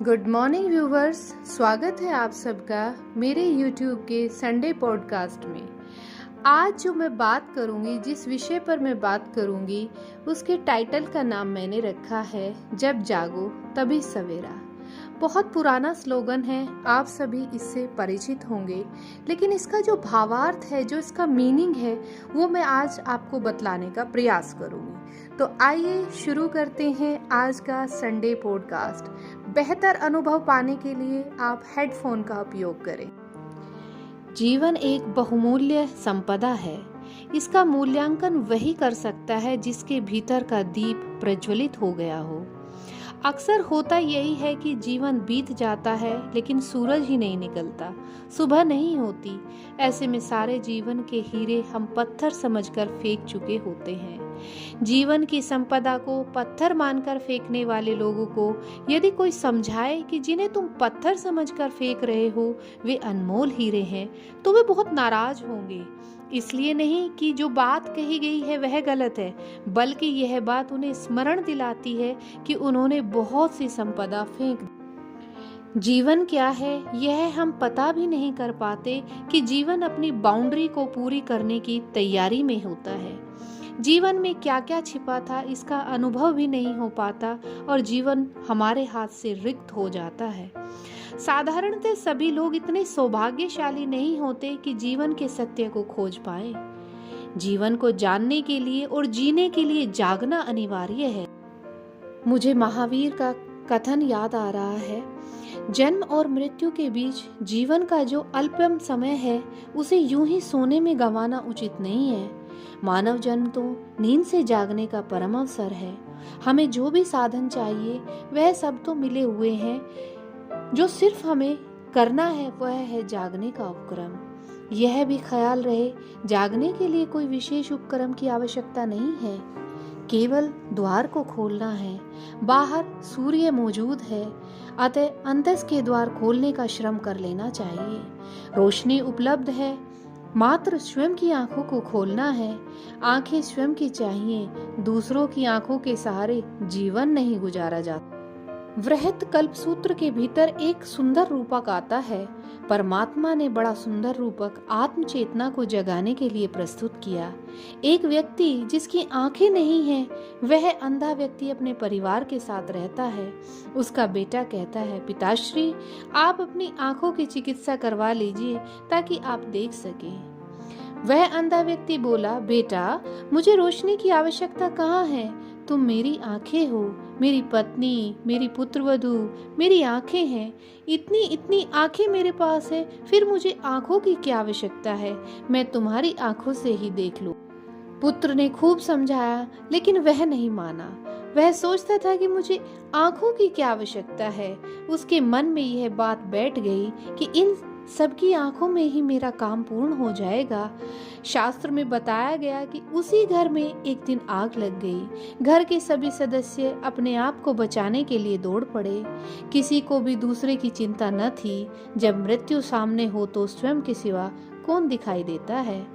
Good morning viewers, स्वागत है आप सबका मेरे YouTube के संडे पॉडकास्ट में। आज जो मैं बात करूंगी, जिस विषय पर मैं बात करूंगी, उसके टाइटल का नाम मैंने रखा है जब जागो तभी सवेरा। बहुत पुराना स्लोगन है, आप सभी इससे परिचित होंगे, लेकिन इसका जो भावार्थ है, जो इसका मीनिंग है, वो मैं आज आपको बतलाने का प्रयास करूंगी। तो आइए शुरू करते हैं आज का संडे पॉडकास्ट। बेहतर अनुभव पाने के लिए आप हेडफोन का उपयोग करें। जीवन एक बहुमूल्य संपदा है। इसका मूल्यांकन वही कर सकता है जिसके भीतर का दीप प्रज्वलित हो गया हो। अक्सर होता यही है कि जीवन बीत जाता है लेकिन सूरज ही नहीं निकलता, सुबह नहीं होती। ऐसे में सारे जीवन के हीरे हम पत्थर समझकर फेंक चुके होते हैं। जीवन की संपदा को पत्थर मानकर फेंकने वाले लोगों को यदि कोई समझाए कि जिन्हें तुम पत्थर समझकर फेंक रहे हो वे अनमोल हीरे हैं, तो वे बहुत नाराज होंगे। इसलिए नहीं कि जो बात कही गई है वह गलत है, बल्कि यह बात उन्हें स्मरण दिलाती है कि उन्होंने बहुत सी संपदा फेंक दी। जीवन क्या है यह हम पता भी नहीं कर पाते कि जीवन अपनी बाउंड्री को पूरी करने की तैयारी में होता है। जीवन में क्या क्या छिपा था इसका अनुभव भी नहीं हो पाता और जीवन हमारे हाथ से रिक्त हो जाता है। साधारणतः सभी लोग इतने सौभाग्यशाली नहीं होते कि जीवन के सत्य को खोज पाए। जीवन को जानने के लिए और जीने के लिए जागना अनिवार्य है। मुझे महावीर का कथन याद आ रहा है, जन्म और मृत्यु के बीच जीवन का जो अल्पतम समय है उसे यूं ही सोने में गंवाना उचित नहीं है। मानव जन्म तो नींद से जागने का परम अवसर है। हमें जो भी साधन चाहिए वह सब तो मिले हुए हैं। जो सिर्फ हमें करना है वह है जागने का उपक्रम। यह भी ख्याल रहे, जागने के लिए कोई विशेष उपक्रम की आवश्यकता नहीं है, केवल द्वार को खोलना है। बाहर सूर्य मौजूद है, अतः अंतस के द्वार खोलने का श्रम कर लेना चाहिए। रोशनी उपलब्ध है, मात्र स्वयं की आंखों को खोलना है। आंखें स्वयं की चाहिए, दूसरों की आंखों के सहारे जीवन नहीं गुजारा जाता। वृहत कल्पसूत्र के भीतर एक सुंदर रूपक आता है। परमात्मा ने बड़ा सुंदर रूपक आत्म चेतना को जगाने के लिए प्रस्तुत किया। एक व्यक्ति जिसकी आंखें नहीं हैं, वह अंधा व्यक्ति अपने परिवार के साथ रहता है। उसका बेटा कहता है, पिताश्री आप अपनी आंखों की चिकित्सा करवा लीजिए ताकि आप देख सकें। वह अंधा व्यक्ति बोला, बेटा मुझे रोशनी की आवश्यकता कहाँ है, तुम मेरी आंखें हो, मेरी पत्नी, मेरी पुत्रवधू, मेरी आंखें हैं। इतनी इतनी आंखें मेरे पास है, फिर मुझे आंखों की क्या आवश्यकता है, मैं तुम्हारी आंखों से ही देख लूं। पुत्र ने खूब समझाया लेकिन वह नहीं माना। वह सोचता था कि मुझे आंखों की क्या आवश्यकता है। उसके मन में यह बात बैठ गई कि इन सबकी आंखों में ही मेरा काम पूर्ण हो जाएगा। शास्त्र में बताया गया कि उसी घर में एक दिन आग लग गई। घर के सभी सदस्य अपने आप को बचाने के लिए दौड़ पड़े। किसी को भी दूसरे की चिंता न थी। जब मृत्यु सामने हो तो स्वयं के सिवा कौन दिखाई देता है।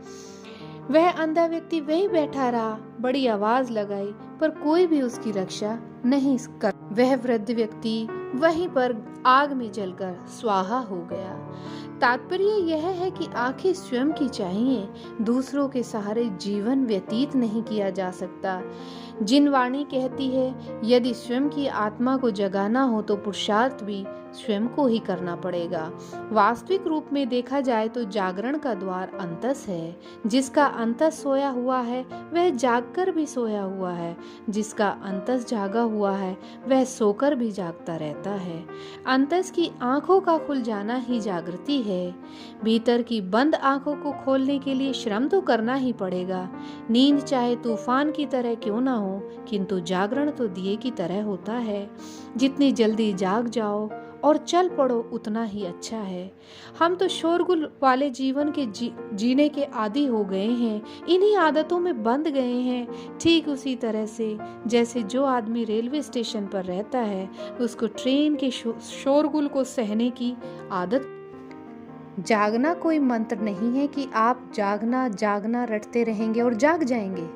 वह अंधा व्यक्ति वहीं बैठा रहा, बड़ी आवाज लगाई पर कोई भी उसकी रक्षा नहीं कर। वह वृद्ध व्यक्ति वहीं पर आग में जलकर स्वाहा हो गया। तात्पर्य यह है कि आंखें स्वयं की चाहिए, दूसरों के सहारे जीवन व्यतीत नहीं किया जा सकता। जिन वाणी कहती है, यदि स्वयं की आत्मा को जगाना हो तो पुरुषार्थ भी स्वयं को ही करना पड़ेगा। वास्तविक रूप में देखा जाए तो जागरण का द्वार अंतस है। जिसका अंतस सोया हुआ है वह जागकर भी सोया हुआ है, जिसका अंतस जागा हुआ है वह सोकर भी जागता रहता है। अंतस की आंखों का खुल जाना ही जागृति है। भीतर की बंद आंखों को खोलने के लिए श्रम तो करना ही पड़ेगा। नींद चाहे तूफान की तरह क्यों ना हो, किंतु जागरण तो दिए की तरह होता है। जितनी जल्दी जाग जाओ और चल पड़ो उतना ही अच्छा है। हम तो शोरगुल वाले जीवन के जीने के आदी हो गए हैं, इन्हीं आदतों में बंध गए हैं। ठीक उसी तरह से जैसे जो आदमी रेलवे स्टेशन पर रहता है उसको ट्रेन के शोरगुल को सहने की आदत। जागना कोई मंत्र नहीं है कि आप जागना जागना रटते रहेंगे और जाग जाएंगे।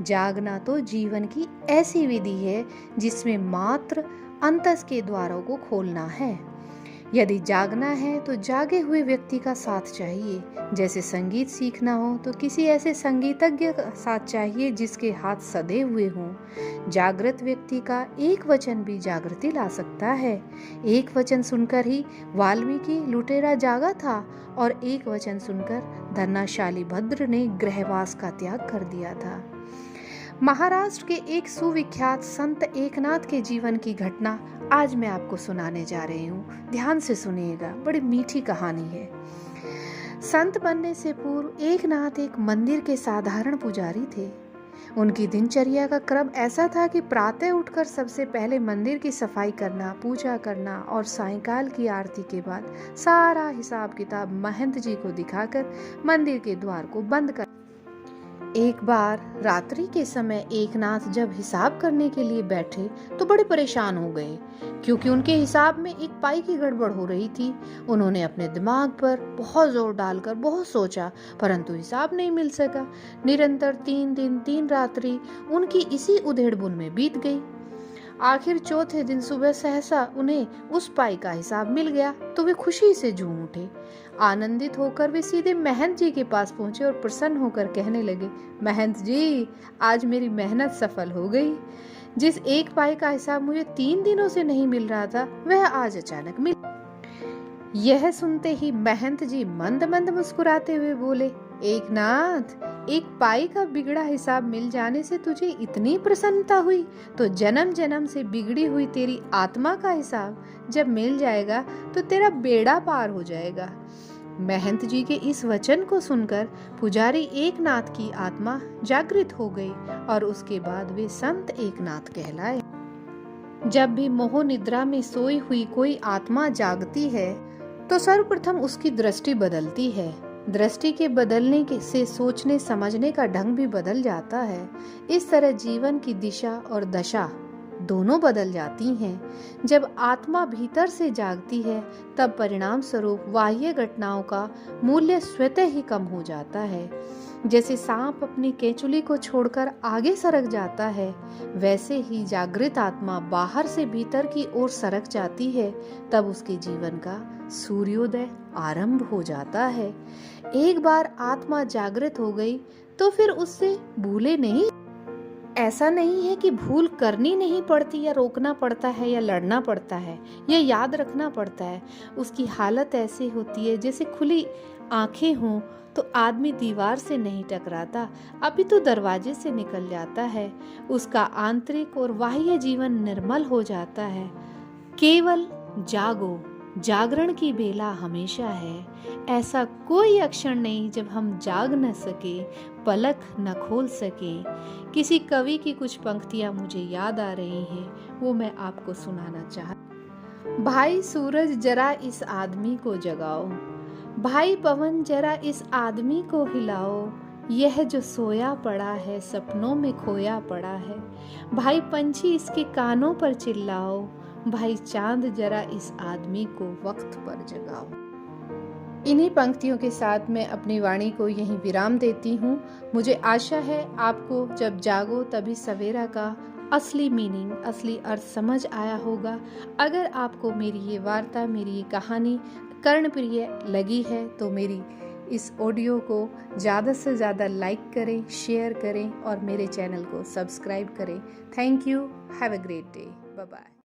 जागना तो जीवन की ऐसी विधि है जिसमें मात्र अंतस के द्वारों को खोलना है। यदि जागना है तो जागे हुए व्यक्ति का साथ चाहिए। जैसे संगीत सीखना हो तो किसी ऐसे संगीतज्ञ का साथ चाहिए जिसके हाथ सधे हुए हों। जागृत व्यक्ति का एक वचन भी जागृति ला सकता है। एक वचन सुनकर ही वाल्मीकि लुटेरा जागा था और एक वचन सुनकर धर्नाशाली भद्र ने गृहवास का त्याग कर दिया था। महाराष्ट्र के एक सुविख्यात संत एकनाथ के जीवन की घटना आज मैं आपको सुनाने जा रही हूँ। ध्यान से सुनिएगा, बड़ी मीठी कहानी है। संत बनने से पूर्व एकनाथ एक मंदिर के साधारण पुजारी थे। उनकी दिनचर्या का क्रम ऐसा था कि प्रातः उठकर सबसे पहले मंदिर की सफाई करना, पूजा करना और सायंकाल की आरती के बाद सारा हिसाब किताब महंत जी को दिखाकर मंदिर के द्वार को बंद कर। एक बार रात्रि के समय एकनाथ जब हिसाब करने के लिए बैठे तो बड़े परेशान हो गए, क्योंकि उनके हिसाब में एक पाई की गड़बड़ हो रही थी। उन्होंने अपने दिमाग पर बहुत जोर डालकर बहुत सोचा, परंतु हिसाब नहीं मिल सका। निरंतर 3 दिन 3 रात्रि उनकी इसी उधेड़बुन में बीत गई। आखिर चौथे दिन सुबह सहसा उन्हें उस पाई का हिसाब मिल गया तो वे खुशी से झूम उठे। आनंदित होकर वे सीधे महंत जी के पास पहुंचे और प्रसन्न होकर कहने लगे, महंत जी, आज मेरी मेहनत सफल हो गई। जिस एक पाई का हिसाब मुझे 3 दिनों से नहीं मिल रहा था, वह आज अचानक मिल। यह सुनते ही महंत जी मंद मंद मुस्कुराते हुए बोले, एकनाथ, एक पाई का बिगड़ा हिसाब मिल जाने से तुझे इतनी प्रसन्नता हुई, तो जन्म जन्म से बिगड़ी हुई तेरी आत्मा का हिसाब जब मिल जाएगा तो तेरा बेड़ा पार हो जाएगा। महंत जी के इस वचन को सुनकर पुजारी एकनाथ की आत्मा जागृत हो गई और उसके बाद वे संत एकनाथ कहलाए। जब भी मोह निद्रा में सोई हुई कोई आत्मा जागती है तो सर्वप्रथम उसकी दृष्टि बदलती है। दृष्टि के बदलने से सोचने समझने का ढंग भी बदल जाता है। इस तरह जीवन की दिशा और दशा दोनों बदल जाती हैं। जब आत्मा भीतर से जागती है तब परिणाम स्वरूप बाह्य घटनाओं का मूल्य स्वतः ही कम हो जाता है। जैसे सांप अपनी केंचुली को छोड़कर आगे सरक जाता है, वैसे ही जागृत आत्मा बाहर से भीतर की ओर सरक जाती है। तब उसके जीवन का सूर्योदय आरंभ हो जाता है। एक बार आत्मा जागृत हो गई तो फिर उससे भूले नहीं। ऐसा नहीं है कि भूल करनी नहीं पड़ती या रोकना पड़ता है या लड़ना पड़ता है, यह याद रखना पड़ता है। उसकी हालत ऐसी होती है जैसे खुली आंखें हों तो आदमी दीवार से नहीं टकराता, अभी तो दरवाजे से निकल जाता है। उसका आंतरिक और बाह्य जीवन निर्मल हो जाता है। केवल जागो, जागरण की बेला हमेशा है। ऐसा कोई अक्षण नहीं जब हम जाग न सके, पलक न खोल सके। किसी कवि की कुछ पंक्तियां मुझे याद आ रही हैं, वो मैं आपको सुनाना चाहती। भाई सूरज जरा इस आदमी को जगाओ, भाई पवन जरा इस आदमी को हिलाओ, यह जो सोया पड़ा है सपनों में खोया पड़ा है। भाई पंछी इसके कानों पर चिल्लाओ, भाई चांद जरा इस आदमी को वक्त पर जगाओ। इन्हीं पंक्तियों के साथ मैं अपनी वाणी को यहीं विराम देती हूँ। मुझे आशा है आपको जब जागो तभी सवेरा का असली मीनिंग, असली अर्थ समझ आया होगा। अगर आपको मेरी ये वार्ता, मेरी ये कहानी कर्णप्रिय लगी है तो मेरी इस ऑडियो को ज़्यादा से ज़्यादा लाइक करें, शेयर करें और मेरे चैनल को सब्सक्राइब करें। Thank you. Have a great day. Bye bye.